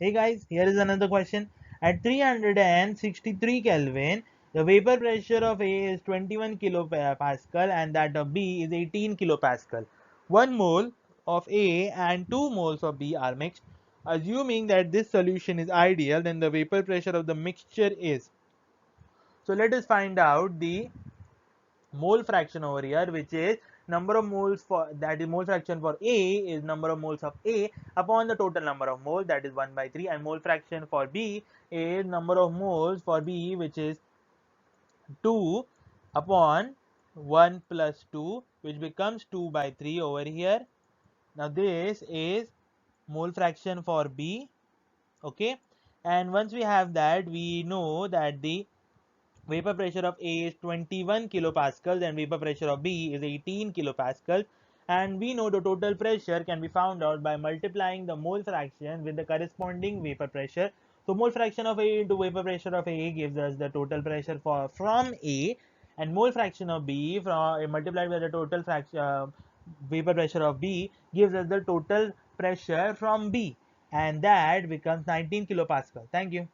Hey guys, here is another question. At 363 Kelvin, the vapor pressure of A is 21 kilopascal and that of B is 18 kilopascal. 1 mole of A and 2 moles of B are mixed. Assuming that this solution is ideal, then the vapor pressure of the mixture is. So let us find out the mole fraction over here, which is number of moles for, that is mole fraction for A is number of moles of A upon the total number of moles, that is 1 by 3, and mole fraction for B is number of moles for B, which is 2 upon 1 plus 2, which becomes 2 by 3 over here. Now this is mole fraction for B. Okay, and once we have that, we know that the vapor pressure of A is 21 kilopascals and vapor pressure of B is 18 kilopascals, and we know the total pressure can be found out by multiplying the mole fraction with the corresponding vapor pressure. So mole fraction of A into vapor pressure of A gives us the total pressure from A, and mole fraction of B from multiplied by the total vapor pressure of B gives us the total pressure from B, and that becomes 19 kilopascal. Thank you.